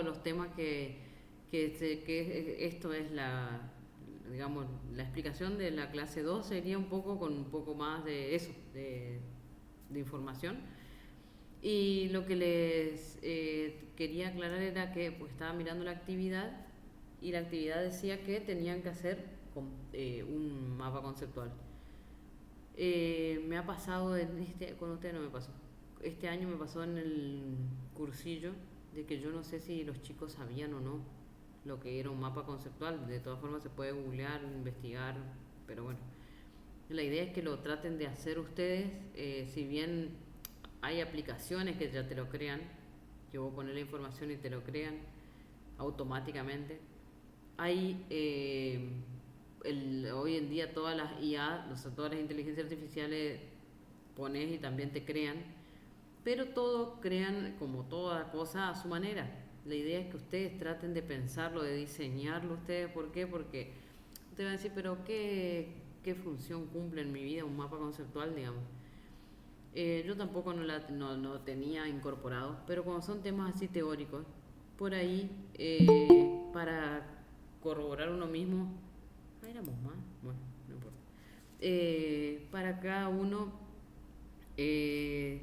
los temas que esto es digamos, la explicación de la clase 2 sería un poco con un poco más de eso, de información. Y lo que les quería aclarar era que pues estaba mirando la actividad y la actividad decía que tenían que hacer un mapa conceptual. Me ha pasado, con usted no me pasó, este año me pasó en el cursillo de que yo no sé si los chicos sabían o no lo que era un mapa conceptual. De todas formas se puede googlear, investigar, pero bueno, la idea es que lo traten de hacer ustedes. Si bien hay aplicaciones que ya te lo crean, que vos pones la información y te lo crean automáticamente, hay hoy en día todas las IA, o sea, todas las inteligencias artificiales pones y también te crean, pero todos crean como toda cosa a su manera. La idea es que ustedes traten de pensarlo, de diseñarlo ustedes. ¿Por qué? Porque te van a decir, pero ¿qué función cumple en mi vida un mapa conceptual, digamos? Yo tampoco no tenía incorporado, pero como son temas así teóricos, por ahí, para corroborar uno mismo, éramos más, bueno, no importa. Para cada uno, eh,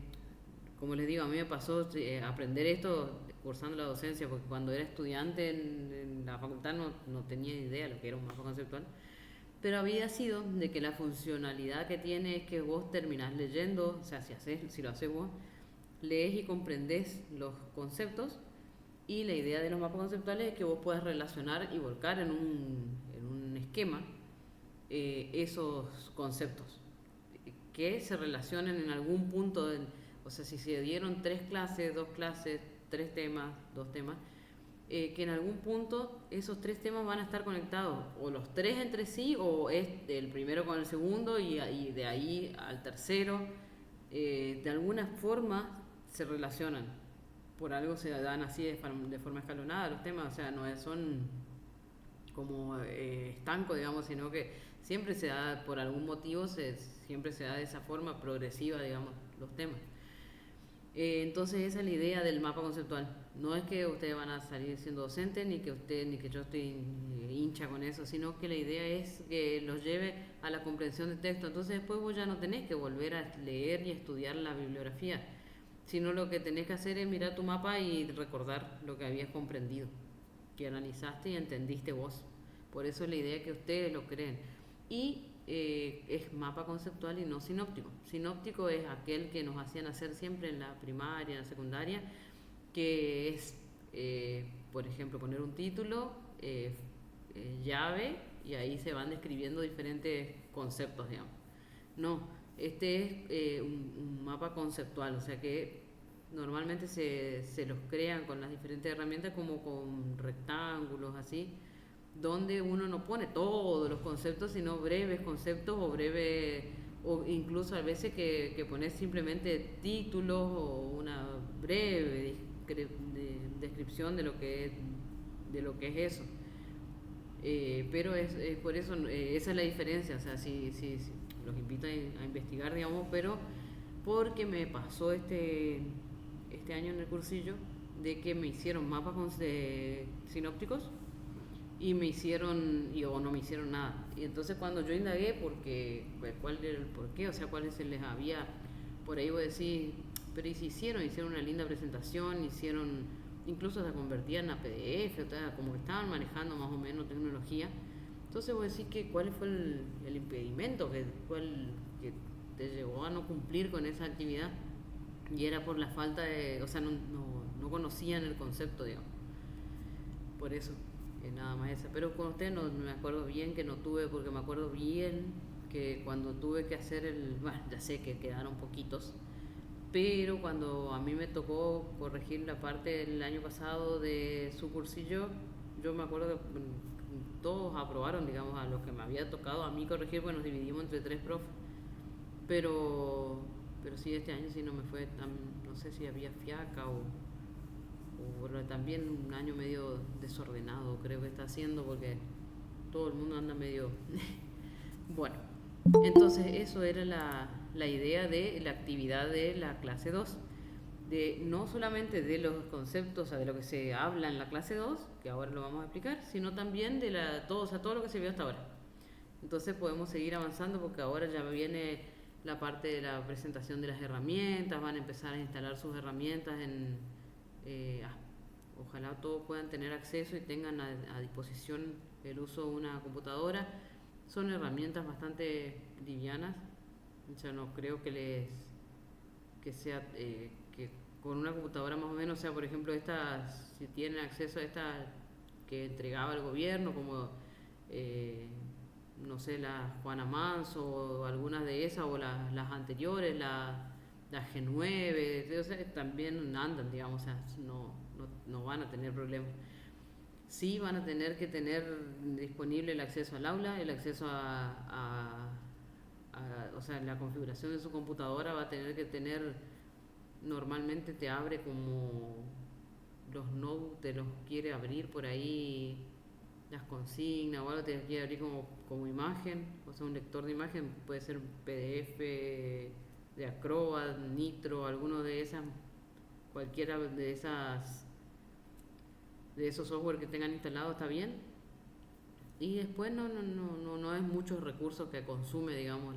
como les digo, a mí me pasó aprender esto cursando la docencia, porque cuando era estudiante en la facultad no tenía idea de lo que era un mapa conceptual, pero había sido de que la funcionalidad que tiene es que vos terminás leyendo, o sea, si lo haces vos, lees y comprendés los conceptos, y la idea de los mapas conceptuales es que vos puedas relacionar y volcar en un esquema esos conceptos que se relacionen en algún punto. O sea, si se dieron tres clases, dos clases, tres temas, dos temas, que en algún punto esos tres temas van a estar conectados, o los tres entre sí, o es el primero con el segundo y de ahí al tercero. De alguna forma se relacionan. Por algo se dan así de forma escalonada los temas, o sea, no son como estanco, digamos, sino que siempre se da, por algún motivo, siempre se da de esa forma progresiva, digamos, los temas. Entonces esa es la idea del mapa conceptual. No es que ustedes van a salir siendo docentes, ni que yo estoy hincha con eso, sino que la idea es que los lleve a la comprensión de texto. Entonces después vos ya no tenés que volver a leer y estudiar la bibliografía, sino lo que tenés que hacer es mirar tu mapa y recordar lo que habías comprendido, que analizaste y entendiste vos. Por eso es la idea que ustedes lo creen. Y es mapa conceptual y no sinóptico. Sinóptico es aquel que nos hacían hacer siempre en la primaria, en la secundaria, que es, por ejemplo, poner un título, llave, y ahí se van describiendo diferentes conceptos, digamos. No, este es un mapa conceptual, o sea que normalmente se los crean con las diferentes herramientas como con rectángulos, así, donde uno no pone todos los conceptos, sino breves conceptos o incluso a veces que pones simplemente títulos o una breve descripción de lo que es eso. Pero es por eso, esa es la diferencia. O sea, si los invito a investigar, digamos, pero porque me pasó este año en el cursillo de que me hicieron mapas sinópticos y me hicieron, o no me hicieron nada. Y entonces cuando yo indagué, porque, pues, cuál era el porqué, o sea, cuáles se les había, por ahí voy a decir, pero ¿y si hicieron una linda presentación, incluso se convertían a PDF, o sea, como que estaban manejando más o menos tecnología. Entonces voy a decir que cuál fue el impedimento que te llevó a no cumplir con esa actividad, y era por la falta de, o sea, no conocían el concepto, digamos. Por eso, nada más esa. Pero con usted no me acuerdo bien que no tuve, porque me acuerdo bien que cuando tuve que hacer bueno, ya sé que quedaron poquitos, pero cuando a mí me tocó corregir la parte del año pasado de su cursillo, yo me acuerdo que todos aprobaron, digamos, a los que me había tocado a mí corregir, pues nos dividimos entre tres profes. Pero sí, este año sí no me fue tan, no sé si había fiaca o bueno, también un año medio desordenado creo que está haciendo, porque todo el mundo anda medio bueno. Entonces eso era la idea de la actividad de la clase 2. de no solamente de los conceptos, o sea, de lo que se habla en la clase 2 que ahora lo vamos a explicar, sino también de todo, o sea, todo lo que se vio hasta ahora. Entonces podemos seguir avanzando porque ahora ya viene la parte de la presentación de las herramientas, van a empezar a instalar sus herramientas ojalá todos puedan tener acceso y tengan a disposición el uso de una computadora. Son herramientas bastante livianas, o sea, no creo que sea que con una computadora más o menos, o sea, por ejemplo, estas, si tienen acceso a estas que entregaba el gobierno, como no sé, la Juana Manso o algunas de esas, o las anteriores, la G9, o sea, también andan, digamos, o sea, no van a tener problemas. Sí van a tener que tener disponible el acceso al aula, el acceso o sea, la configuración de su computadora va a tener que tener, normalmente te abre como los nodes, te los quiere abrir por ahí, las consignas o algo, te los quiere abrir como imagen, o sea, un lector de imagen, puede ser PDF de Acrobat, Nitro, alguno de esas, cualquiera de esos software que tengan instalado está bien. Y después no es muchos recursos que consume, digamos,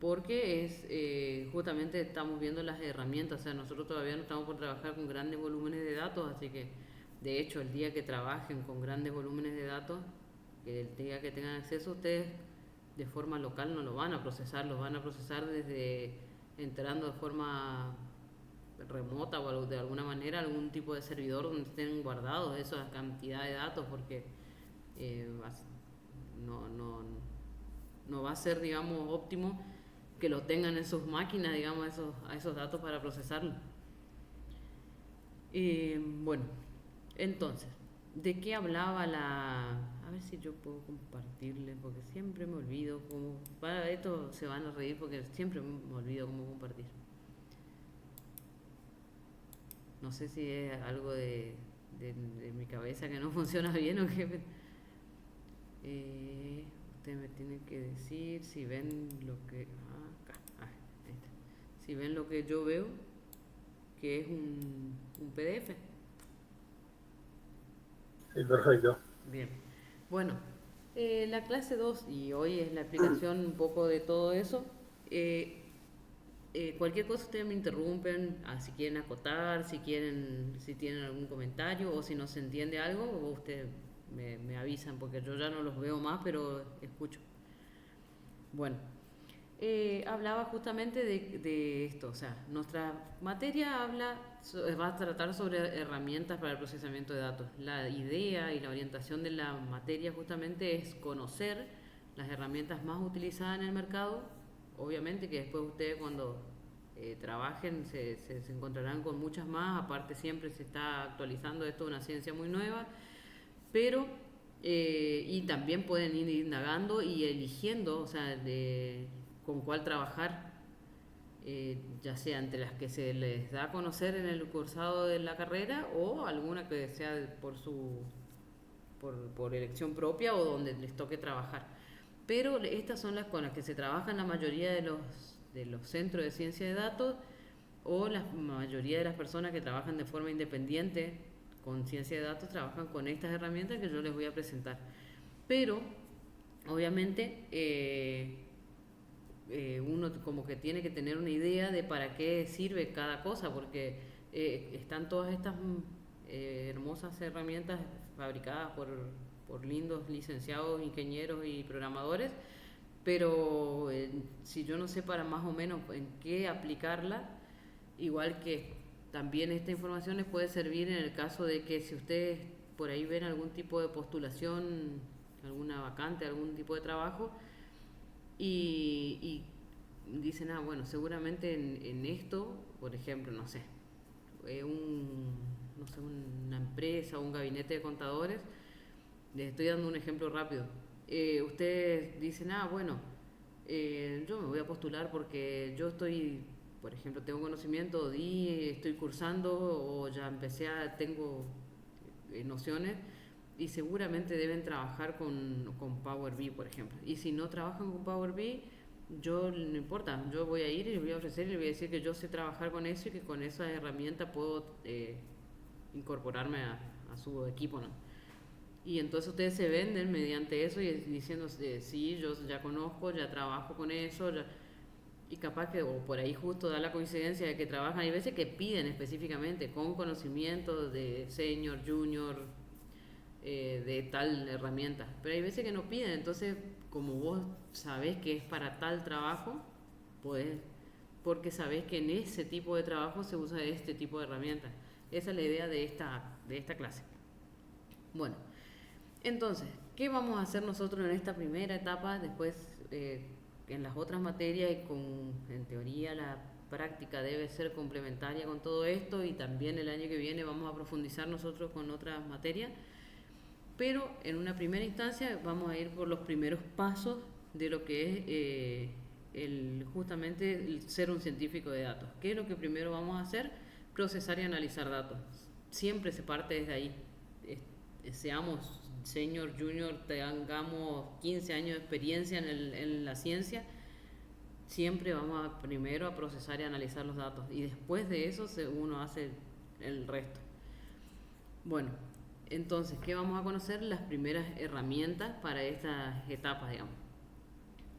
porque justamente estamos viendo las herramientas, o sea, nosotros todavía no estamos por trabajar con grandes volúmenes de datos, así que de hecho el día que trabajen con grandes volúmenes de datos, que el día que tengan acceso, ustedes de forma local no lo van a procesar, los van a procesar desde entrando de forma remota o de alguna manera algún tipo de servidor donde estén guardados esa cantidad de datos, porque eh, no, no, no va a ser, digamos, óptimo que lo tengan en sus máquinas, digamos, a esos datos para procesarlo. Bueno, entonces, ¿de qué hablaba la...? A ver si yo puedo compartirles, porque siempre me olvido cómo... Para esto se van a reír porque siempre me olvido cómo compartir. No sé si es algo de mi cabeza que no funciona bien o qué. Ustedes me tienen que decir si ven lo que... acá, ahí está. Si ven lo que yo veo, que es un PDF. Sí, perfecto. Bien. Bueno, la clase 2 y hoy es la explicación un poco de todo eso. Cualquier cosa ustedes me interrumpen, si quieren acotar, si tienen algún comentario o si no se entiende algo, o ustedes me avisan porque yo ya no los veo más, pero escucho. Bueno, hablaba justamente de esto, o sea, nuestra materia va a tratar sobre herramientas para el procesamiento de datos. La idea y la orientación de la materia justamente es conocer las herramientas más utilizadas en el mercado. Obviamente que después ustedes cuando trabajen se encontrarán con muchas más, aparte siempre se está actualizando, esto es una ciencia muy nueva, pero y también pueden ir indagando y eligiendo, o sea, con cuál trabajar, ya sea entre las que se les da a conocer en el cursado de la carrera o alguna que sea por elección propia o donde les toque trabajar. Pero estas son las con las que se trabajan la mayoría de los centros de ciencia de datos o la mayoría de las personas que trabajan de forma independiente con ciencia de datos trabajan con estas herramientas que yo les voy a presentar. Pero, obviamente, uno como que tiene que tener una idea de para qué sirve cada cosa, porque están todas estas hermosas herramientas fabricadas por lindos licenciados, ingenieros y programadores, pero si yo no sé para más o menos en qué aplicarla, igual que también esta información les puede servir en el caso de que si ustedes por ahí ven algún tipo de postulación, alguna vacante, algún tipo de trabajo, y dicen, bueno, seguramente en esto, por ejemplo, no sé, no sé, una empresa o un gabinete de contadores, les estoy dando un ejemplo rápido. Ustedes dicen, bueno, yo me voy a postular porque yo estoy, por ejemplo, tengo conocimiento, estoy cursando o ya tengo nociones y seguramente deben trabajar con Power BI, por ejemplo. Y si no trabajan con Power BI, yo no importa, yo voy a ir y les voy a ofrecer y les voy a decir que yo sé trabajar con eso y que con esa herramienta puedo incorporarme a su equipo, ¿no? Y entonces ustedes se venden mediante eso y diciendo, sí, yo ya conozco, ya trabajo con eso, ya, y capaz que o por ahí justo da la coincidencia de que trabajan, hay veces que piden específicamente con conocimiento de senior, junior, de tal herramienta, pero hay veces que no piden, entonces como vos sabés que es para tal trabajo, podés, porque sabés que en ese tipo de trabajo se usa este tipo de herramientas. Esa es la idea de esta clase. Bueno, entonces, ¿qué vamos a hacer nosotros en esta primera etapa? Después, en las otras materias, y en teoría la práctica debe ser complementaria con todo esto, y también el año que viene vamos a profundizar nosotros con otras materias, pero en una primera instancia vamos a ir por los primeros pasos de lo que es justamente el ser un científico de datos. ¿Qué es lo que primero vamos a hacer? Procesar y analizar datos. Siempre se parte desde ahí. Seamos senior, junior, tengamos 15 años de experiencia en la ciencia, siempre vamos primero a procesar y analizar los datos y después de eso uno hace el resto. Bueno, entonces, ¿qué vamos a conocer? Las primeras herramientas para estas etapas, digamos.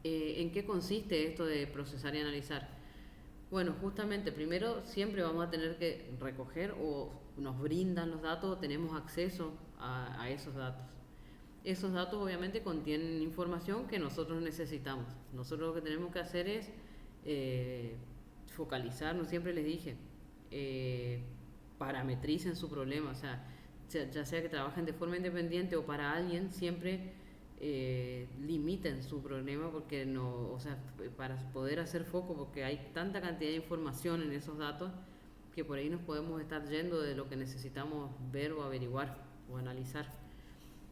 ¿En qué consiste esto de procesar y analizar? Bueno, justamente, primero siempre vamos a tener que recoger o nos brindan los datos o tenemos acceso a esos datos. Esos datos obviamente contienen información que nosotros necesitamos. Nosotros lo que tenemos que hacer es focalizarnos, siempre les dije, parametricen su problema, o sea, ya sea que trabajen de forma independiente o para alguien, siempre limiten su problema porque no, o sea, para poder hacer foco, porque hay tanta cantidad de información en esos datos que por ahí nos podemos estar yendo de lo que necesitamos ver o averiguar o analizar.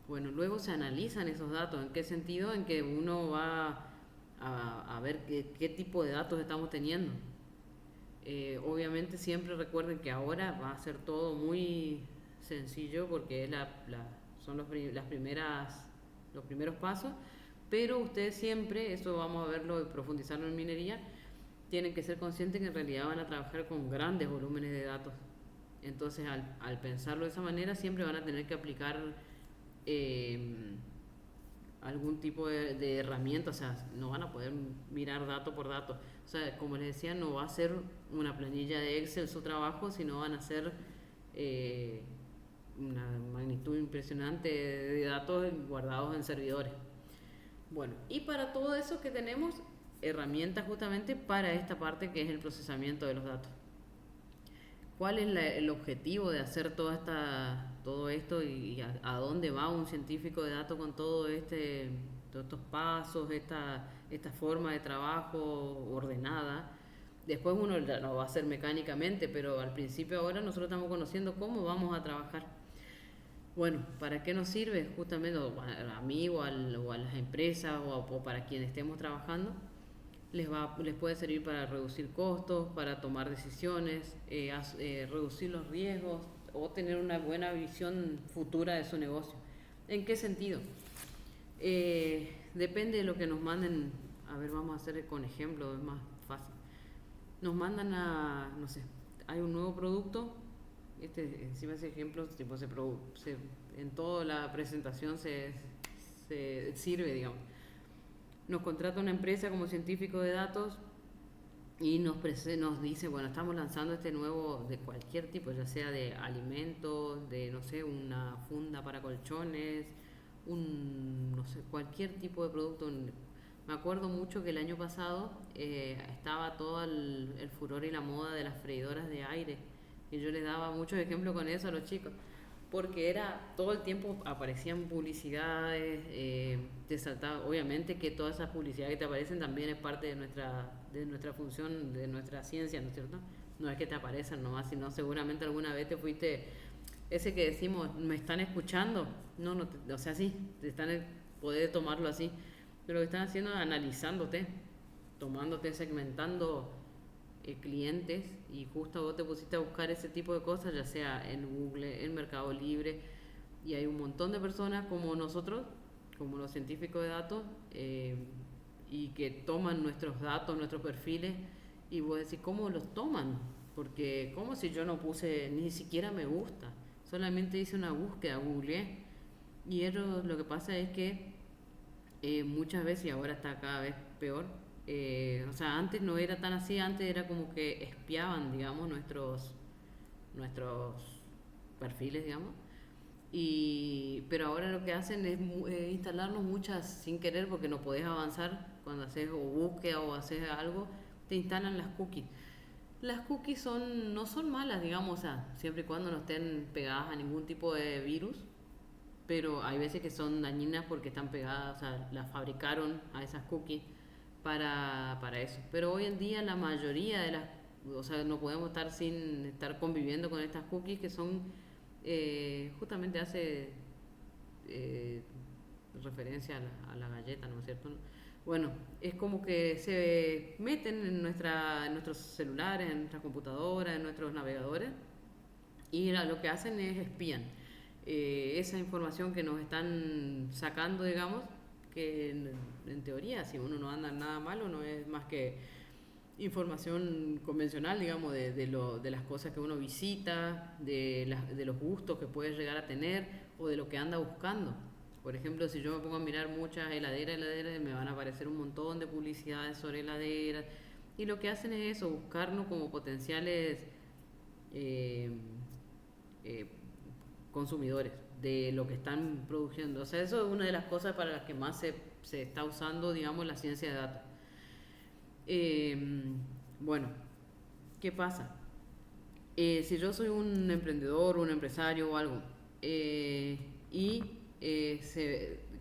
Bueno, luego se analizan esos datos. ¿En qué sentido? En que uno va a ver qué tipo de datos estamos teniendo. Obviamente siempre recuerden que ahora va a ser todo muy sencillo porque es son las los primeros pasos, pero ustedes siempre, eso vamos a verlo y profundizarlo en minería, tienen que ser conscientes que en realidad van a trabajar con grandes volúmenes de datos. Entonces al pensarlo de esa manera siempre van a tener que aplicar algún tipo de herramienta, o sea, no van a poder mirar dato por dato. O sea, como les decía, no va a ser una planilla de Excel su trabajo, sino van a ser una magnitud impresionante de datos guardados en servidores. Bueno, y para todo eso que tenemos, herramientas justamente para esta parte que es el procesamiento de los datos. ¿Cuál es el objetivo de hacer todo esto y a dónde va un científico de datos con todos estos pasos, esta forma de trabajo ordenada? Después uno lo va a hacer mecánicamente, pero al principio ahora nosotros estamos conociendo cómo vamos a trabajar. Bueno, ¿para qué nos sirve? Justamente a mí o a las empresas o para quienes estemos trabajando. Les puede servir para reducir costos, para tomar decisiones, reducir los riesgos o tener una buena visión futura de su negocio. ¿En qué sentido? Depende de lo que nos manden. A ver, vamos a hacer con ejemplo, es más fácil. Nos mandan no sé, hay un nuevo producto. Encima ese ejemplo tipo, en toda la presentación se sirve, digamos. Nos contrata una empresa como científico de datos y nos dice, bueno, estamos lanzando este nuevo de cualquier tipo, ya sea de alimentos, de, no sé, una funda para colchones, no sé, cualquier tipo de producto. Me acuerdo mucho que el año pasado estaba todo el furor y la moda de las freidoras de aire y yo les daba muchos ejemplos con eso a los chicos porque era todo el tiempo aparecían publicidades, te saltaba, obviamente que todas esas publicidades que te aparecen también es parte de nuestra función, de nuestra ciencia, ¿no es cierto? No es que te aparezcan nomás, sino seguramente alguna vez te fuiste, ese que decimos, ¿me están escuchando? No, o sea, sí, poder tomarlo así, pero lo que están haciendo es analizándote, tomándote, segmentando clientes y justo vos te pusiste a buscar ese tipo de cosas, ya sea en Google, en Mercado Libre, y hay un montón de personas como nosotros, como los científicos de datos, y que toman nuestros datos, nuestros perfiles, y vos decís, ¿cómo los toman? Porque, ¿cómo si yo no puse ni siquiera me gusta? Solamente hice una búsqueda, googleé. Y eso lo que pasa es que muchas veces, y ahora está cada vez peor, o sea, antes no era tan así, antes era como que espiaban, digamos, nuestros perfiles, digamos. Pero ahora lo que hacen es instalarnos muchas sin querer porque no podés avanzar cuando haces o búsqueda o haces algo, te instalan las cookies. Las cookies no son malas, digamos, o sea, siempre y cuando no estén pegadas a ningún tipo de virus, pero hay veces que son dañinas porque están pegadas, o sea, las fabricaron a esas cookies para eso. Pero hoy en día la mayoría de las, o sea, no podemos estar sin estar conviviendo con estas cookies que son, justamente hace eh, referencia a la galleta, ¿no es cierto? Bueno, es como que se meten en nuestros celulares, en nuestras computadoras, en nuestros navegadores y lo que hacen es espían esa información que nos están sacando, digamos, que en teoría, si uno no anda en nada malo, no es más que información convencional, digamos, de las cosas que uno visita, de los gustos que puede llegar a tener o de lo que anda buscando. Por ejemplo, si yo me pongo a mirar muchas heladeras, me van a aparecer un montón de publicidades sobre heladeras. Y lo que hacen es eso, buscarnos como potenciales eh, eh, consumidores de lo que están produciendo. O sea, eso es una de las cosas para las que más se está usando, digamos, la ciencia de datos. Eh, bueno, ¿qué pasa? Si yo soy un emprendedor, un empresario o algo, y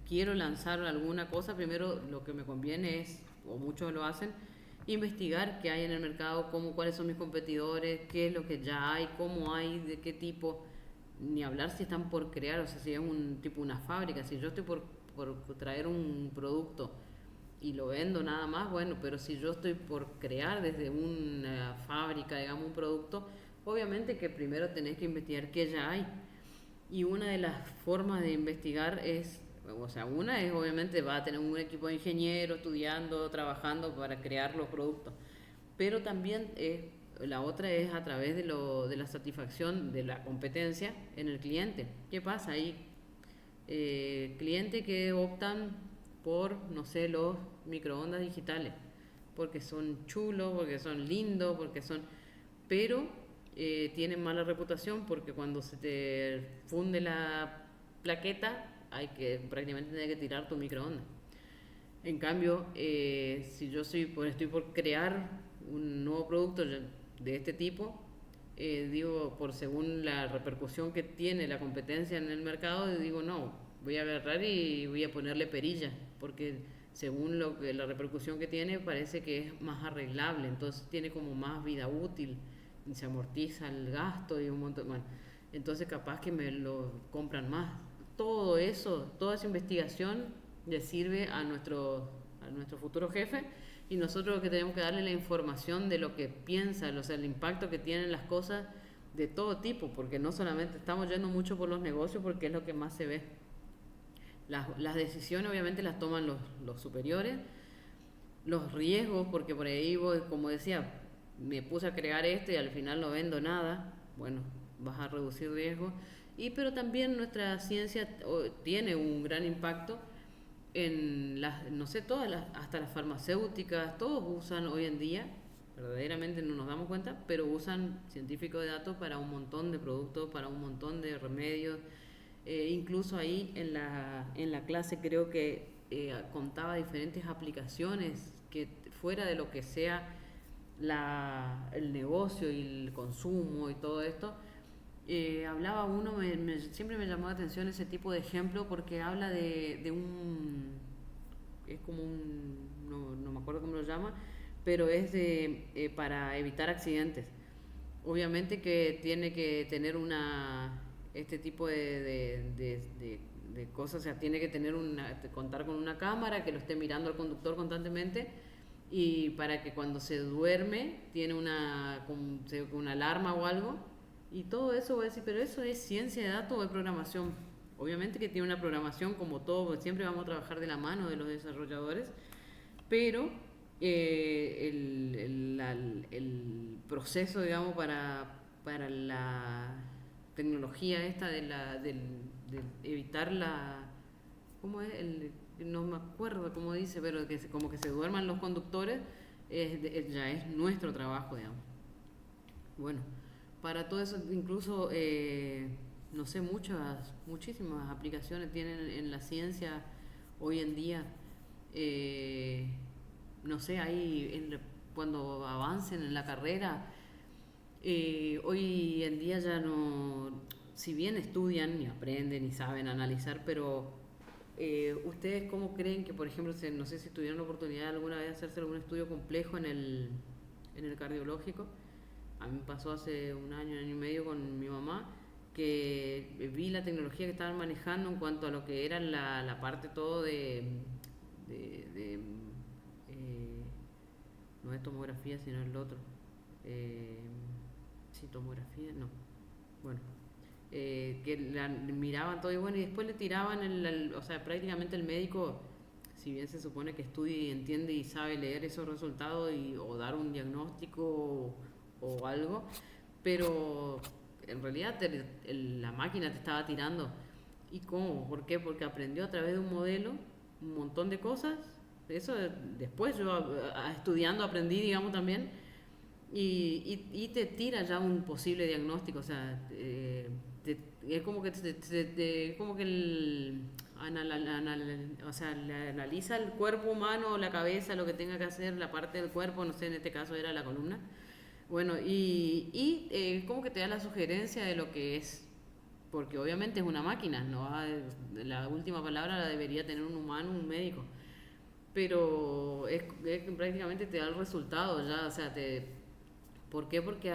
quiero lanzar alguna cosa, primero lo que me conviene es, o muchos lo hacen, investigar qué hay en el mercado, cuáles son mis competidores, qué es lo que ya hay, cómo hay, de qué tipo, ni hablar si están por crear, o sea, si es un tipo una fábrica, si yo estoy por traer un producto y lo vendo nada más, bueno, pero si yo estoy por crear desde una fábrica, digamos, un producto, obviamente que primero tenés que investigar qué ya hay. Y una de las formas de investigar es, o sea, una es obviamente va a tener un equipo de ingenieros estudiando, trabajando para crear los productos, pero también la otra es a través de la satisfacción de la competencia en el cliente. ¿Qué pasa? Hay clientes que optan por, no sé, los microondas digitales, porque son chulos, porque son lindos, porque son... Pero tienen mala reputación porque cuando se te funde la plaqueta hay que prácticamente tener que tirar tu microondas. En cambio, si yo estoy por crear un nuevo producto de este tipo, digo, por según la repercusión que tiene la competencia en el mercado, digo, no, voy a agarrar y voy a ponerle perilla, porque según la repercusión que tiene, parece que es más arreglable, entonces tiene como más vida útil, y se amortiza el gasto y un montón, bueno, entonces capaz que me lo compran más. Todo eso, toda esa investigación le sirve a nuestro futuro jefe y nosotros lo que tenemos que darle la información de lo que piensa, o sea, el impacto que tienen las cosas de todo tipo, porque no solamente estamos yendo mucho por los negocios porque es lo que más se ve. Las decisiones obviamente las toman los superiores, los riesgos, porque por ahí vos, como decía, me puse a crear esto y al final no vendo nada, bueno, vas a reducir riesgos. Pero también nuestra ciencia tiene un gran impacto en las, no sé, hasta las farmacéuticas, todos usan hoy en día, verdaderamente no nos damos cuenta, pero usan científicos de datos para un montón de productos, para un montón de remedios. Incluso ahí en la clase creo que contaba diferentes aplicaciones que fuera de lo que sea el negocio y el consumo y todo esto, hablaba uno, siempre me llamó la atención ese tipo de ejemplo porque habla de un, es como un, no me acuerdo cómo lo llama, pero es para evitar accidentes. Obviamente que tiene que tener este tipo de cosas, o sea, tiene que contar con una cámara que lo esté mirando al conductor constantemente y para que cuando se duerme tiene una alarma o algo y todo eso voy a decir, pero eso es ciencia de datos o es programación. Obviamente que tiene una programación como todo, siempre vamos a trabajar de la mano de los desarrolladores, pero el proceso, digamos, para la tecnología esta de evitar ¿cómo es? No me acuerdo cómo dice, pero como que se duerman los conductores, ya es nuestro trabajo, digamos. Bueno, para todo eso incluso, no sé, muchísimas aplicaciones tienen en la ciencia hoy en día. Eh, no sé, cuando avancen en la carrera, hoy en día ya no, si bien estudian y aprenden y saben analizar, pero ¿ustedes cómo creen que, por ejemplo, no sé si tuvieron la oportunidad alguna vez de hacerse algún estudio complejo en el cardiológico? A mí me pasó hace un año y medio con mi mamá, que vi la tecnología que estaban manejando en cuanto a lo que era la parte todo de no es tomografía, sino el otro. Eh, sí, tomografía, no. Bueno, que miraban todo y bueno, y después le tiraban, o sea, prácticamente el médico, si bien se supone que estudia y entiende y sabe leer esos resultados o dar un diagnóstico o algo, pero en realidad la máquina te estaba tirando. ¿Y cómo? ¿Por qué? Porque aprendió a través de un modelo un montón de cosas. Eso después yo estudiando aprendí, digamos, también. Y te tira ya un posible diagnóstico. O sea, es como que, como que o sea, le analiza el cuerpo humano, la cabeza, lo que tenga que hacer, la parte del cuerpo, no sé, en este caso era la columna. Bueno, como que te da la sugerencia de lo que es, porque obviamente es una máquina, no la última palabra la debería tener un humano, un médico, pero prácticamente te da el resultado ya, o sea, ¿por qué? Porque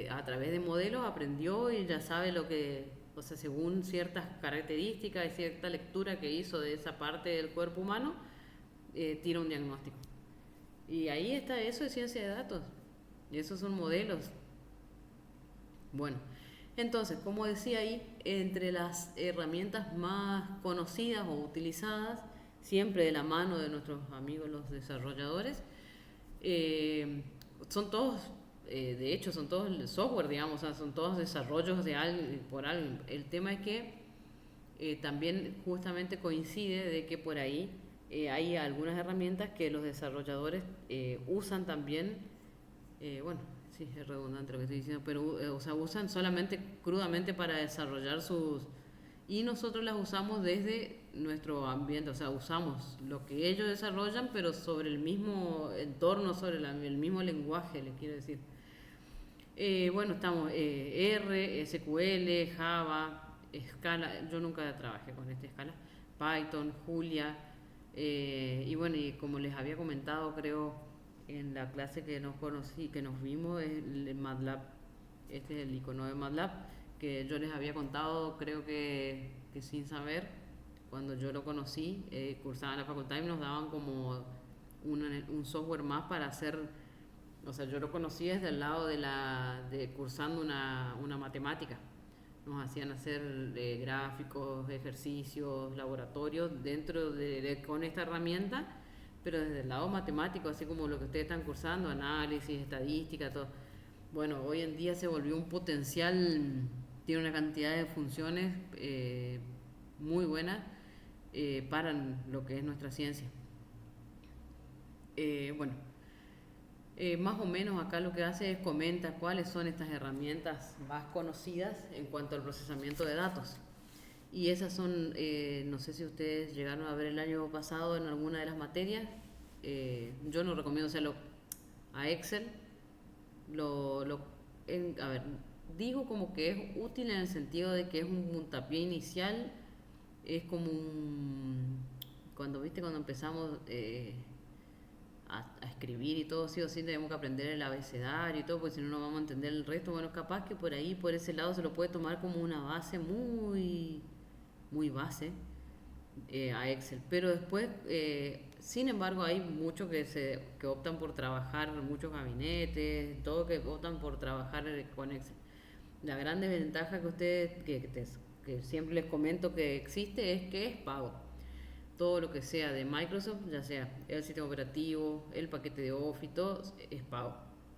a través de modelos aprendió y ya sabe lo que, o sea, según ciertas características y cierta lectura que hizo de esa parte del cuerpo humano, tira un diagnóstico. Y ahí está, eso es ciencia de datos. Y esos son modelos. Bueno, entonces, como decía ahí, entre las herramientas más conocidas o utilizadas, siempre de la mano de nuestros amigos los desarrolladores, eh, son todos, de hecho, son todos software, digamos, o sea, son todos desarrollos por alguien. El tema es que también justamente coincide de que por ahí hay algunas herramientas que los desarrolladores usan también, bueno, sí, es redundante lo que estoy diciendo, pero o sea, usan solamente crudamente para desarrollar y nosotros las usamos desde nuestro ambiente, o sea, usamos lo que ellos desarrollan, pero sobre el mismo entorno, sobre el mismo lenguaje, les quiero decir. Bueno, estamos R, SQL, Java, Scala. Yo nunca trabajé con este Scala. Python, Julia. Y bueno, y como les había comentado, creo en la clase que nos vimos, es el MATLAB. Este es el icono de MATLAB que yo les había contado, creo que sin saber, cuando yo lo conocí, cursaba en la facultad y nos daban como un software más para hacer, o sea, yo lo conocí desde el lado de cursando una matemática. Nos hacían hacer gráficos, ejercicios, laboratorios con esta herramienta, pero desde el lado matemático, así como lo que ustedes están cursando, análisis, estadística, todo. Bueno, hoy en día se volvió un potencial, tiene una cantidad de funciones muy buenas para lo que es nuestra ciencia. Bueno, más o menos acá lo que hace es comenta cuáles son estas herramientas más conocidas en cuanto al procesamiento de datos. Y esas son, no sé si ustedes llegaron a ver el año pasado en alguna de las materias, yo no recomiendo hacerlo a Excel. A ver, digo como que es útil en el sentido de que es un puntapié inicial, es como cuando empezamos a escribir y todo, sí o sí tenemos que aprender el abecedario y todo, porque si no, no vamos a entender el resto. Bueno, capaz que por ahí, por ese lado, se lo puede tomar como una base muy base a Excel. Pero después, sin embargo, hay muchos que optan por trabajar, muchos gabinetes, todo que optan por trabajar con Excel. La gran desventaja que ustedes, que siempre les comento que existe, es que es pago. todo lo que sea de Microsoft, ya sea el sistema operativo, el paquete de Office, todo es pago.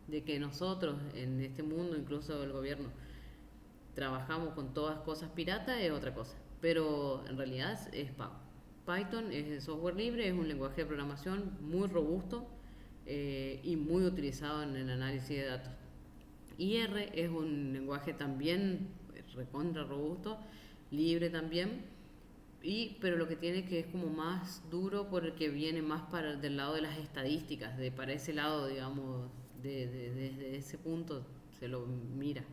De que nosotros en este mundo, incluso el gobierno, trabajamos con todas cosas piratas es otra cosa, pero en realidad es pago. Python es de software libre, es un lenguaje de programación muy robusto y muy utilizado en el análisis de datos. Y R es un lenguaje también recontra robusto, libre también, pero lo que tiene que es como más duro porque viene más para del lado de las estadísticas, para ese lado, digamos, desde ese punto se lo mira.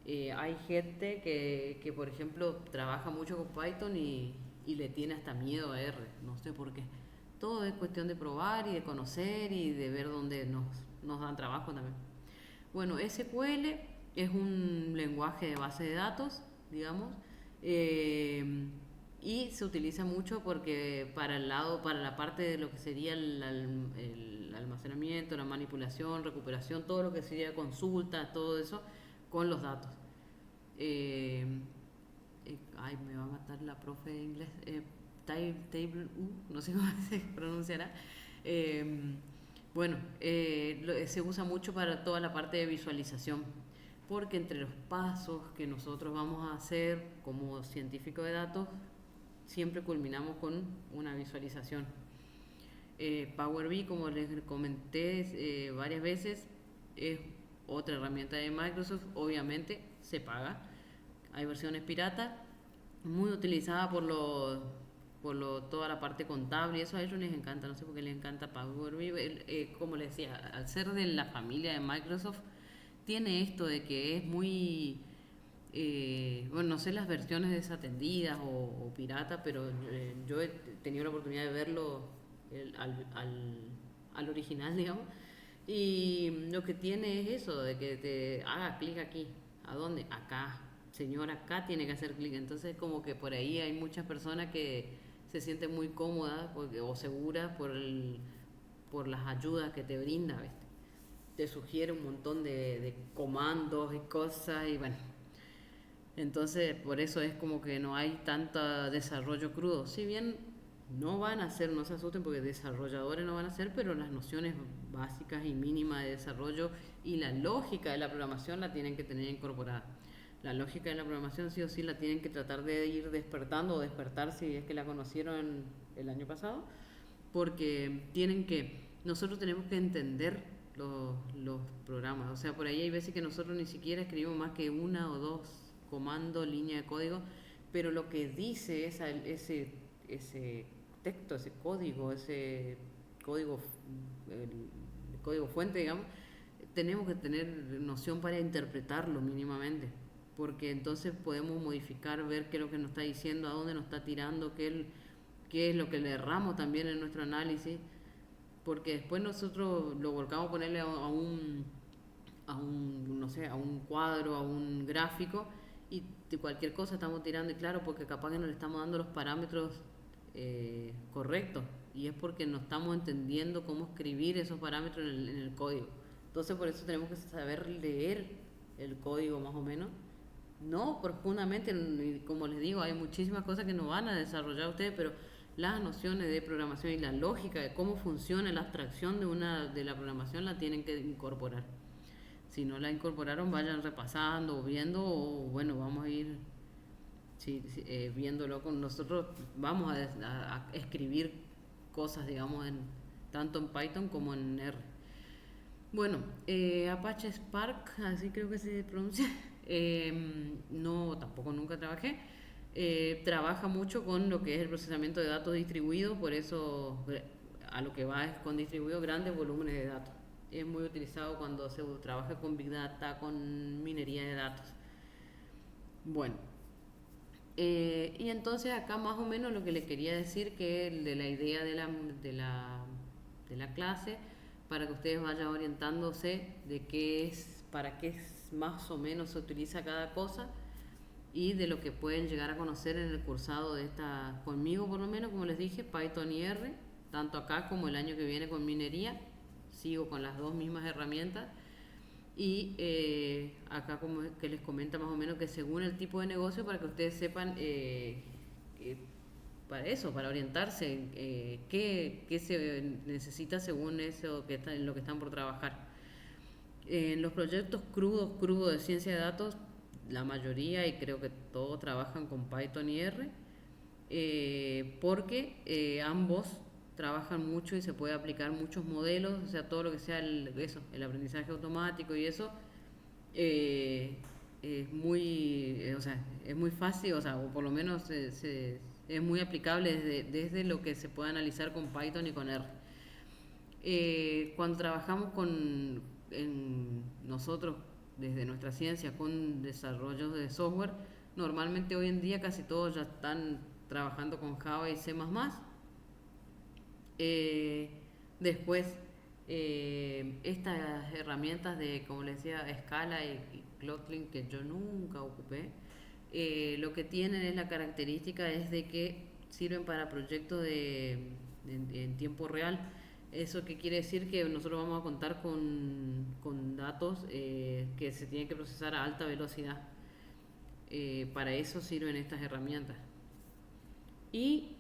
Hay gente que, por ejemplo, trabaja mucho con Python y le tiene hasta miedo a R, no sé por qué. Todo es cuestión de probar y de conocer y de ver dónde nos dan trabajo también. Bueno, SQL es un lenguaje de base de datos, digamos, eh, y se utiliza mucho porque para la parte de lo que sería el almacenamiento, la manipulación, recuperación, todo lo que sería consulta, todo eso, con los datos. Eh, Ay, me va a matar la profe de inglés. Table, no sé cómo se pronunciará. Eh, bueno, se usa mucho para toda la parte de visualización, porque entre los pasos que nosotros vamos a hacer como científico de datos, siempre culminamos con una visualización. Power BI, como les comenté varias veces, es otra herramienta de Microsoft, obviamente se paga. Hay versiones pirata, muy utilizada toda la parte contable y eso a ellos les encanta, no sé por qué les encanta Power BI. Como les decía, al ser de la familia de Microsoft, tiene esto de que es muy, bueno, no sé las versiones desatendidas o pirata, pero yo he tenido la oportunidad de verlo al original, digamos, y lo que tiene es eso, de que te haga clic aquí. ¿A dónde? Acá. Señor, acá tiene que hacer clic. Entonces, como que por ahí hay muchas personas que se sienten muy cómodas o seguras por las ayudas que te brinda, ¿ves? Te sugiere un montón de comandos y cosas y bueno. Entonces, por eso es como que no hay tanto desarrollo crudo. Si bien no van a ser, no se asusten porque desarrolladores no van a ser, pero las nociones básicas y mínimas de desarrollo y la lógica de la programación la tienen que tener incorporada. La lógica de la programación sí o sí la tienen que tratar de ir despertando o despertar si es que la conocieron el año pasado, porque nosotros tenemos que entender los programas. O sea, por ahí hay veces que nosotros ni siquiera escribimos más que una o dos comandos, línea de código, pero lo que dice ese texto, ese código, el código fuente, digamos, tenemos que tener noción para interpretarlo mínimamente, porque entonces podemos modificar, ver qué es lo que nos está diciendo, a dónde nos está tirando, qué es lo que le erramos también en nuestro análisis, porque después nosotros lo volcamos a ponerle no sé, a un cuadro, a un gráfico, y de cualquier cosa estamos tirando, y claro, porque capaz que no le estamos dando los parámetros correctos, y es porque no estamos entendiendo cómo escribir esos parámetros en el código. Entonces por eso tenemos que saber leer el código más o menos. No profundamente, como les digo, hay muchísimas cosas que no van a desarrollar ustedes, pero las nociones de programación y la lógica de cómo funciona la abstracción de la programación la tienen que incorporar. Si no la incorporaron, vayan repasando o viendo, o bueno, vamos a ir viéndolo con nosotros. Vamos a escribir cosas, digamos, tanto en Python como en R. Bueno, Apache Spark, así creo que se pronuncia. No, tampoco nunca trabajé. Trabaja mucho con lo que es el procesamiento de datos distribuidos, por eso a lo que va es con distribuido grandes volúmenes de datos. Es muy utilizado cuando se trabaja con Big Data, con minería de datos. Bueno, y entonces acá más o menos lo que le quería decir que de la idea de la clase, para que ustedes vayan orientándose de para qué más o menos se utiliza cada cosa y de lo que pueden llegar a conocer en el cursado conmigo por lo menos, como les dije, Python y R, tanto acá como el año que viene con minería, sigo con las dos mismas herramientas. Y acá como que les comenta más o menos que según el tipo de negocio, para que ustedes sepan para eso, para orientarse qué se necesita según eso que está, en lo que están por trabajar. En los proyectos crudos de ciencia de datos, la mayoría, y creo que todos trabajan con Python y R, porque ambos trabajan mucho y se puede aplicar muchos modelos, o sea, todo lo que sea el aprendizaje automático y eso, eh, o sea, es muy fácil, o sea, o por lo menos es muy aplicable desde lo que se puede analizar con Python y con R. Cuando trabajamos nosotros desde nuestra ciencia con desarrollos de software, normalmente hoy en día casi todos ya están trabajando con Java y C++. Eh, Después, estas herramientas de, como les decía, Scala y Kotlin, que yo nunca ocupé, lo que tienen es la característica es de que sirven para proyectos en tiempo real. ¿Eso qué quiere decir? Que nosotros vamos a contar con datos que se tienen que procesar a alta velocidad. Para eso sirven estas herramientas. Y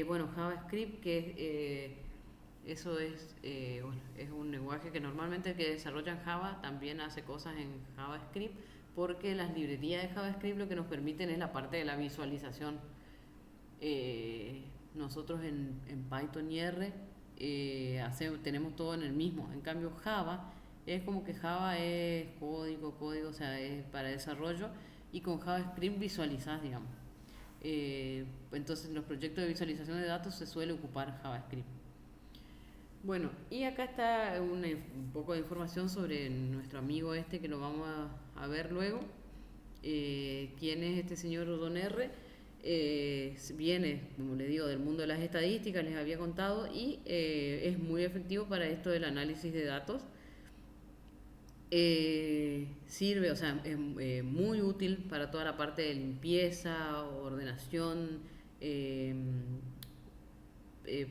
bueno, JavaScript, eso bueno, es un lenguaje que normalmente el que desarrolla en Java también hace cosas en JavaScript, porque las librerías de JavaScript lo que nos permiten es la parte de la visualización. Nosotros en Python y R tenemos todo en el mismo. En cambio Java es como que Java es código, o sea, es para desarrollo, y con JavaScript visualizás, digamos. Entonces en los proyectos de visualización de datos se suele ocupar JavaScript. Bueno, y acá está un poco de información sobre nuestro amigo que lo vamos a ver luego. ¿Quién es este señor Don R? Viene, como les digo, del mundo de las estadísticas, les había contado, y es muy efectivo para esto del análisis de datos. Sirve, o sea, es muy útil para toda la parte de limpieza, ordenación, eh,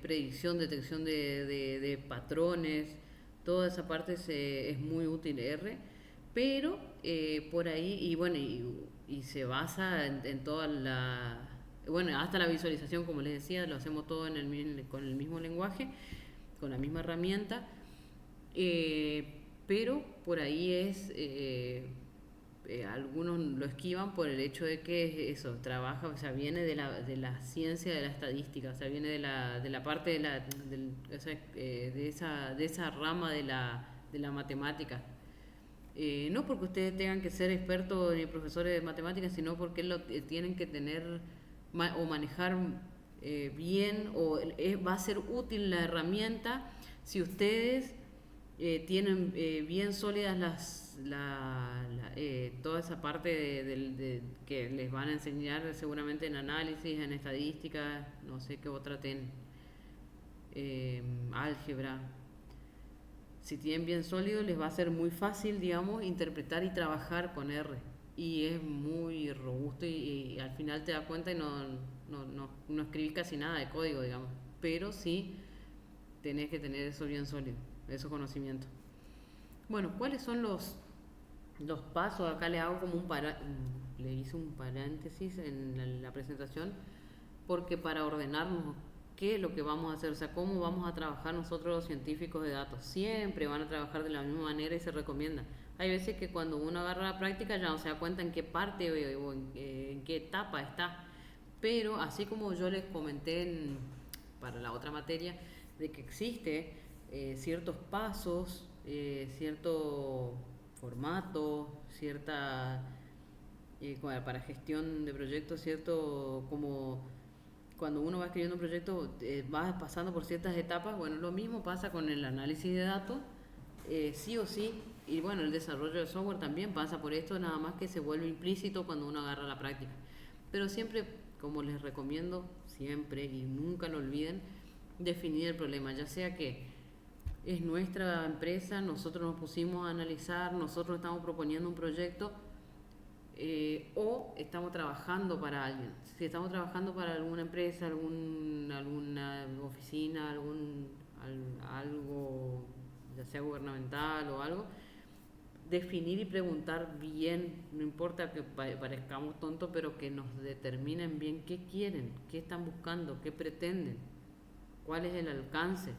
predicción, detección de patrones. Toda esa parte es muy útil R, pero por ahí, y bueno, y se basa en toda bueno, hasta la visualización, como les decía, lo hacemos todo con el mismo lenguaje, con la misma herramienta. Pero por ahí algunos lo esquivan por el hecho de que eso trabaja, o sea, viene de la ciencia de la estadística, o sea, viene de la parte o sea, de esa rama de la matemática. No porque ustedes tengan que ser expertos ni profesores de matemáticas, sino porque tienen que tener o manejar bien, o va a ser útil la herramienta si ustedes tienen bien sólidas toda esa parte que les van a enseñar seguramente en análisis, en estadística, no sé qué otra álgebra. Si tienen bien sólido, les va a ser muy fácil, digamos, interpretar y trabajar con R. Y es muy robusto, y al final te das cuenta y no escribís casi nada de código, digamos. Pero sí tenés que tener eso bien sólido, esos conocimientos. Bueno, ¿cuáles son los pasos? Acá le hago como le hice un paréntesis en la presentación, porque para ordenarnos qué es lo que vamos a hacer, o sea, cómo vamos a trabajar nosotros los científicos de datos. Siempre van a trabajar de la misma manera y se recomienda. Hay veces que cuando uno agarra la práctica ya no se da cuenta en qué parte o en qué etapa está. Pero así como yo les comenté para la otra materia, de que existe ciertos pasos, cierto formato, cierta para gestión de proyectos, cierto, como cuando uno va escribiendo un proyecto va pasando por ciertas etapas. Bueno, lo mismo pasa con el análisis de datos, sí o sí, y bueno, el desarrollo de software también pasa por esto, nada más que se vuelve implícito cuando uno agarra la práctica. Pero siempre, como les recomiendo, siempre y nunca lo olviden, definir el problema, ya sea que es nuestra empresa, nosotros nos pusimos a analizar, nosotros estamos proponiendo un proyecto, o estamos trabajando para alguien. Si estamos trabajando para alguna empresa, alguna oficina, algo ya sea gubernamental o algo, definir y preguntar bien, no importa que parezcamos tontos, pero que nos determinen bien qué quieren, qué están buscando, qué pretenden, cuál es el alcance,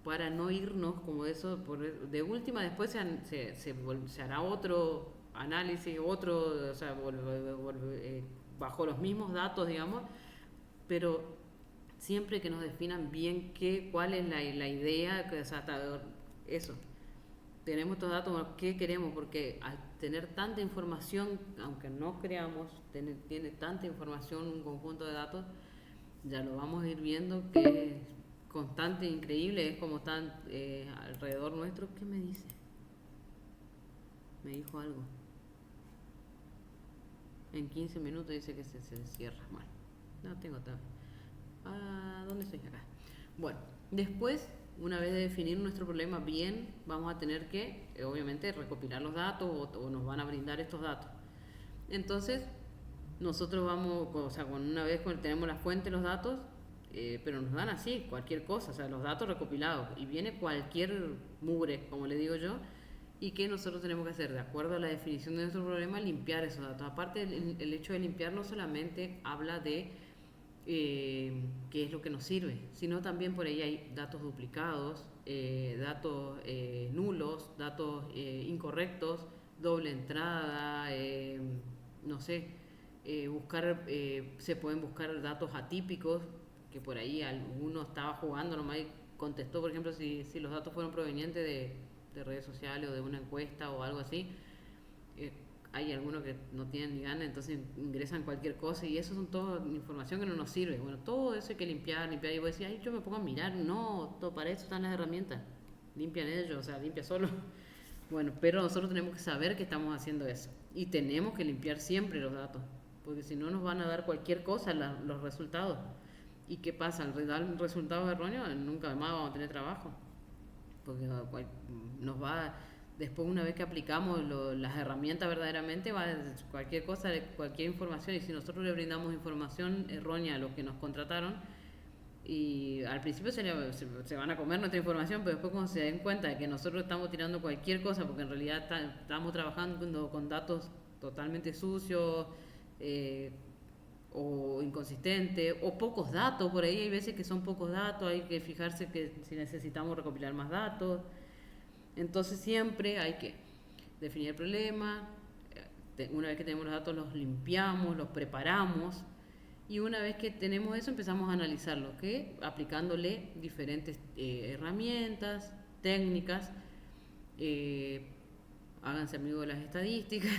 para no irnos como eso, de última después se hará otro análisis, otro, o sea, bajo los mismos datos, digamos, pero siempre que nos definan bien cuál es la idea, o sea, eso, tenemos estos datos, qué queremos, porque al tener tanta información, aunque no creamos, tiene tanta información, un conjunto de datos, ya lo vamos a ir viendo que es constante, increíble, es como están alrededor nuestro. ¿Qué me dice? Me dijo algo. En 15 minutos dice que se cierra mal. No tengo todo. ¿Dónde estoy? Acá. Bueno, después, una vez de definir nuestro problema bien, vamos a tener que, obviamente, recopilar los datos o nos van a brindar estos datos. Entonces, nosotros vamos, o sea, una vez que tenemos la fuente, los datos, pero nos dan así, cualquier cosa, o sea, los datos recopilados, y viene cualquier mugre, como le digo yo, y que nosotros tenemos que hacer, de acuerdo a la definición de nuestro problema, limpiar esos datos. Aparte, el hecho de limpiar no solamente habla de qué es lo que nos sirve, sino también por ahí hay datos duplicados, datos nulos, datos incorrectos, doble entrada, no sé, se pueden buscar datos atípicos, que por ahí alguno estaba jugando nomás y contestó, por ejemplo, si los datos fueron provenientes de redes sociales o de una encuesta o algo así. Hay algunos que no tienen ni ganas, entonces ingresan cualquier cosa y eso son toda información que no nos sirve. Bueno, todo eso hay que limpiar y vos decís, ay, yo me pongo a mirar, no, para eso están las herramientas, limpian ellos, o sea, limpia solo. Bueno, pero nosotros tenemos que saber que estamos haciendo eso y tenemos que limpiar siempre los datos, porque si no nos van a dar cualquier cosa los resultados. ¿Y qué pasa? Al dar resultados erróneos nunca más vamos a tener trabajo, porque nos va, después una vez que aplicamos las herramientas verdaderamente, va cualquier cosa, cualquier información, y si nosotros le brindamos información errónea a los que nos contrataron, y al principio se van a comer nuestra información, pero después cuando se den cuenta de que nosotros estamos tirando cualquier cosa, porque en realidad estamos trabajando con datos totalmente sucios, o inconsistentes, o pocos datos, por ahí hay veces que son pocos datos, hay que fijarse que si necesitamos recopilar más datos. Entonces siempre hay que definir el problema, una vez que tenemos los datos los limpiamos, los preparamos, y una vez que tenemos eso empezamos a analizarlo, que aplicándole diferentes herramientas, técnicas, háganse amigos de las estadísticas,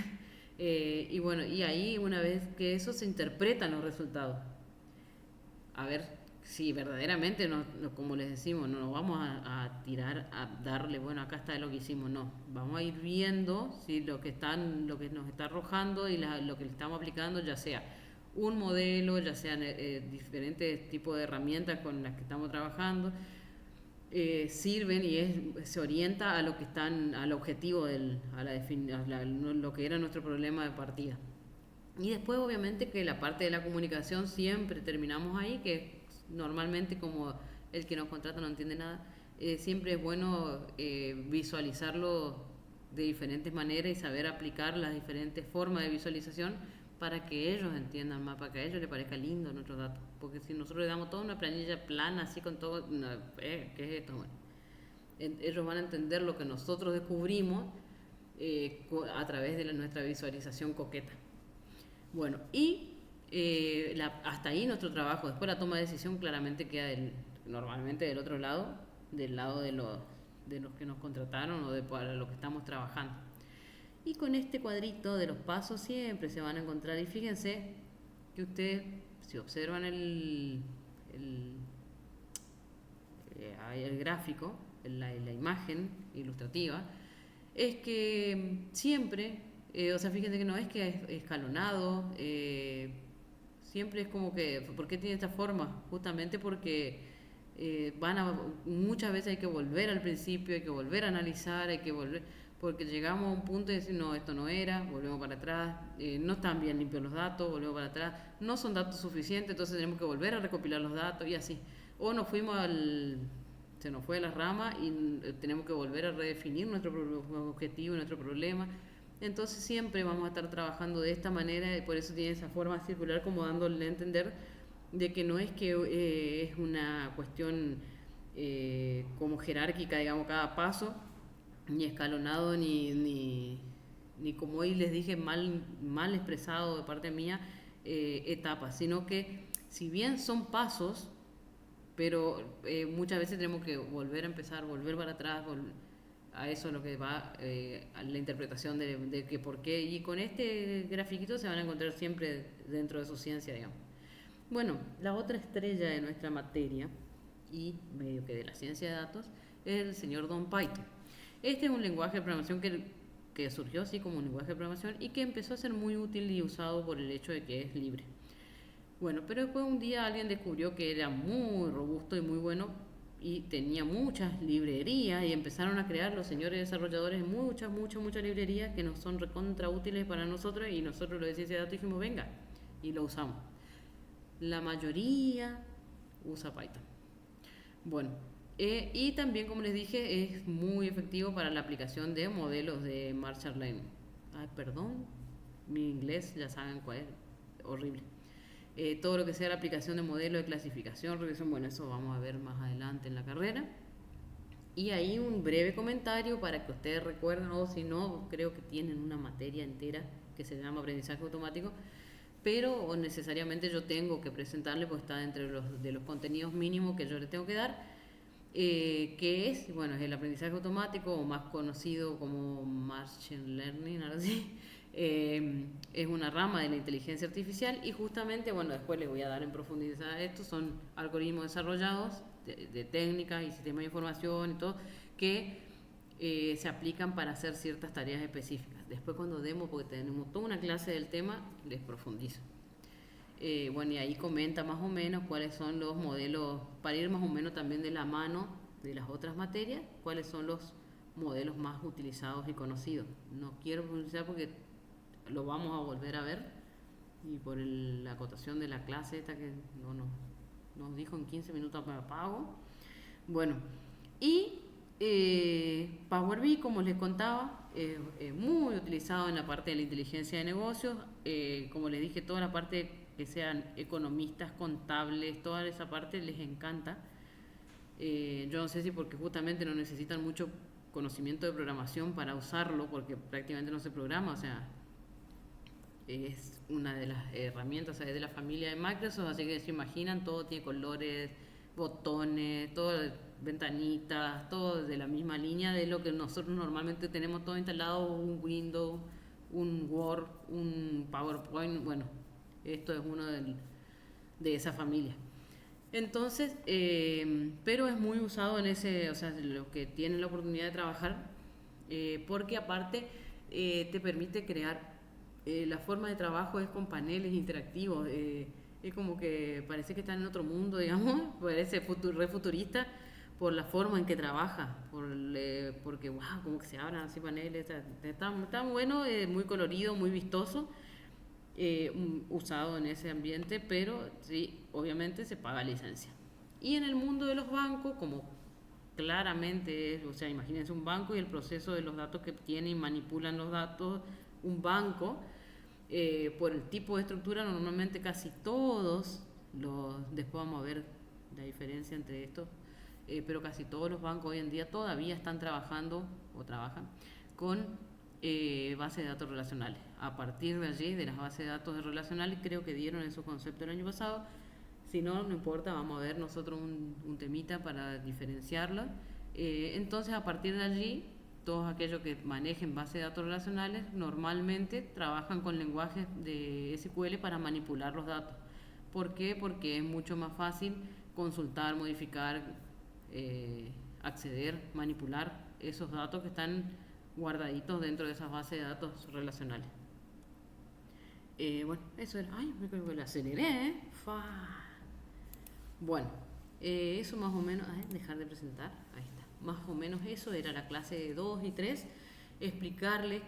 y bueno, y ahí una vez que eso se interpretan los resultados, a ver si verdaderamente, como les decimos, no nos vamos a tirar a darle, bueno, acá está lo que hicimos, no, vamos a ir viendo si lo que nos está arrojando y lo que le estamos aplicando, ya sea un modelo, ya sean diferentes tipos de herramientas con las que estamos trabajando, sirven y se orienta a lo que al objetivo lo que era nuestro problema de partida. Y después obviamente que la parte de la comunicación siempre terminamos ahí, que normalmente como el que nos contrata no entiende nada, siempre es bueno visualizarlo de diferentes maneras y saber aplicar las diferentes formas de visualización para que ellos entiendan más, para que a ellos les parezca lindo nuestros datos. Porque si nosotros le damos toda una planilla plana así con todo, no, ¿qué es esto? Bueno, ellos van a entender lo que nosotros descubrimos a través de nuestra visualización coqueta. Bueno, y hasta ahí nuestro trabajo. Después la toma de decisión claramente queda normalmente del otro lado, del lado de los que nos contrataron o para lo que estamos trabajando. Y con este cuadrito de los pasos siempre se van a encontrar. Y fíjense que ustedes, si observan el gráfico, la imagen ilustrativa, es que siempre, o sea, fíjense que no es que es escalonado, siempre es como que, ¿por qué tiene esta forma? Justamente porque muchas veces hay que volver al principio, hay que volver a analizar, hay que volver, porque llegamos a un punto de decir, no, esto no era, volvemos para atrás, no están bien limpios los datos, volvemos para atrás, no son datos suficientes, entonces tenemos que volver a recopilar los datos y así. O nos fuimos se nos fue de la rama y tenemos que volver a redefinir nuestro objetivo, nuestro problema. Entonces siempre vamos a estar trabajando de esta manera y por eso tiene esa forma circular, como dándole a entender de que no es que es una cuestión como jerárquica, digamos, cada paso, ni escalonado, ni como hoy les dije, mal expresado de parte mía, etapas, sino que si bien son pasos, pero muchas veces tenemos que volver a empezar, volver para atrás, a eso es lo que va a la interpretación de que por qué, y con este grafiquito se van a encontrar siempre dentro de su ciencia, digamos. Bueno, la otra estrella de nuestra materia, y medio que de la ciencia de datos, es el señor Don Python. Este es un lenguaje de programación que surgió así como un lenguaje de programación y que empezó a ser muy útil y usado por el hecho de que es libre. Bueno, pero después un día alguien descubrió que era muy robusto y muy bueno y tenía muchas librerías y empezaron a crear los señores desarrolladores muchas librerías que nos son recontra útiles para nosotros, y nosotros los de ciencia de datos dijimos venga y lo usamos. La mayoría usa Python. Bueno, y también, como les dije, es muy efectivo para la aplicación de modelos de Machine Learning. Ay, perdón, mi inglés ya saben cuál es, horrible. Todo lo que sea la aplicación de modelos de clasificación, regresión, bueno, eso vamos a ver más adelante en la carrera. Y ahí un breve comentario para que ustedes recuerden, o si no, creo que tienen una materia entera que se llama aprendizaje automático, pero necesariamente yo tengo que presentarle, pues está entre de los contenidos mínimos que yo le tengo que dar, que es, bueno, es el aprendizaje automático, o más conocido como Machine Learning, algo así. Es una rama de la inteligencia artificial y justamente, bueno, después les voy a dar en profundidad esto, son algoritmos desarrollados de técnicas y sistemas de información y todo, que se aplican para hacer ciertas tareas específicas. Después cuando demos, porque tenemos toda una clase del tema, les profundizo. Bueno, y ahí comenta más o menos cuáles son los modelos, para ir más o menos también de la mano de las otras materias, cuáles son los modelos más utilizados y conocidos. No quiero profundizar porque lo vamos a volver a ver, y por la acotación de la clase esta que nos dijo en 15 minutos para pago. Bueno, y Power BI, como les contaba, muy utilizado en la parte de la inteligencia de negocios. Como les dije, toda la parte que sean economistas, contables, toda esa parte les encanta. Yo no sé si porque justamente no necesitan mucho conocimiento de programación para usarlo, porque prácticamente no se programa, o sea, es una de las herramientas, o sea, es de la familia de Microsoft, así que se imaginan, todo tiene colores, botones, todo, ventanitas, todo de la misma línea de lo que nosotros normalmente tenemos todo instalado, un Windows, un Word, un PowerPoint. Bueno, esto es uno de esa familia. Entonces, pero es muy usado en ese, o sea, los que tienen la oportunidad de trabajar, porque aparte te permite crear, la forma de trabajo es con paneles interactivos, es como que parece que están en otro mundo, digamos, parece re futurista por la forma en que trabaja, porque wow, como que se abran así paneles, está bueno, muy colorido, muy vistoso. Usado en ese ambiente, pero sí, obviamente se paga licencia. Y en el mundo de los bancos, como claramente es, o sea, imagínense un banco y el proceso de los datos que tiene y manipulan los datos, un banco, por el tipo de estructura, normalmente casi todos después vamos a ver la diferencia entre estos, pero casi todos los bancos hoy en día todavía están trabajando o trabajan con bases de datos relacionales. A partir de allí, de las bases de datos relacionales, creo que dieron esos conceptos el año pasado. Si no, no importa, vamos a ver nosotros un temita para diferenciarlo. Entonces, a partir de allí, todos aquellos que manejen bases de datos relacionales normalmente trabajan con lenguajes de SQL para manipular los datos. ¿Por qué? Porque es mucho más fácil consultar, modificar, acceder, manipular esos datos que están guardaditos dentro de esas bases de datos relacionales. Bueno, eso era. Ay, me creo que lo aceleré, ¿eh? Bueno, eso más o menos. Dejar de presentar. Ahí está. Más o menos eso era la clase de 2 y 3. Explicarles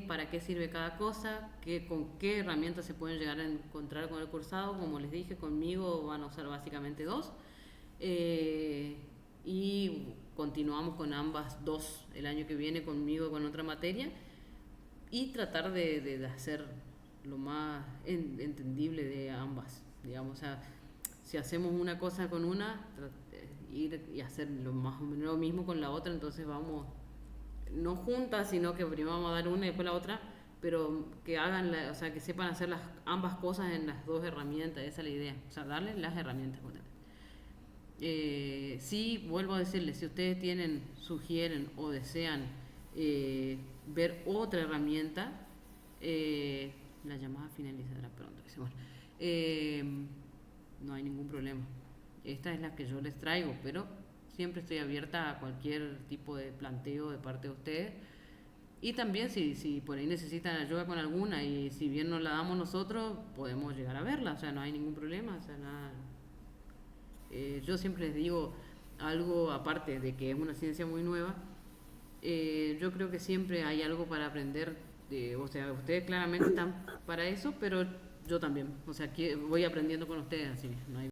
para qué sirve cada cosa, con qué herramientas se pueden llegar a encontrar con el cursado. Como les dije, conmigo van a usar básicamente 2. y continuamos con ambas dos el año que viene conmigo con otra materia y tratar de hacer lo más entendible de ambas, digamos, o sea, si hacemos una cosa con una, ir y hacer lo más o menos lo mismo con la otra, entonces vamos, no juntas, sino que primero vamos a dar una y después la otra, pero que hagan, o sea, que sepan hacer ambas cosas en las dos herramientas, esa es la idea, o sea, darles las herramientas. Sí, vuelvo a decirles, si ustedes tienen, sugieren o desean ver otra herramienta, la llamada finalizará pronto. Dice, bueno, eh, no hay ningún problema. Esta es la que yo les traigo, pero siempre estoy abierta a cualquier tipo de planteo de parte de ustedes. Y también si por ahí necesitan ayuda con alguna y si bien no la damos nosotros, podemos llegar a verla, o sea, no hay ningún problema, o sea, nada. Yo siempre les digo algo aparte de que es una ciencia muy nueva, yo creo que siempre hay algo para aprender, o sea, ustedes claramente están para eso, pero yo también, o sea, que voy aprendiendo con ustedes, así, no hay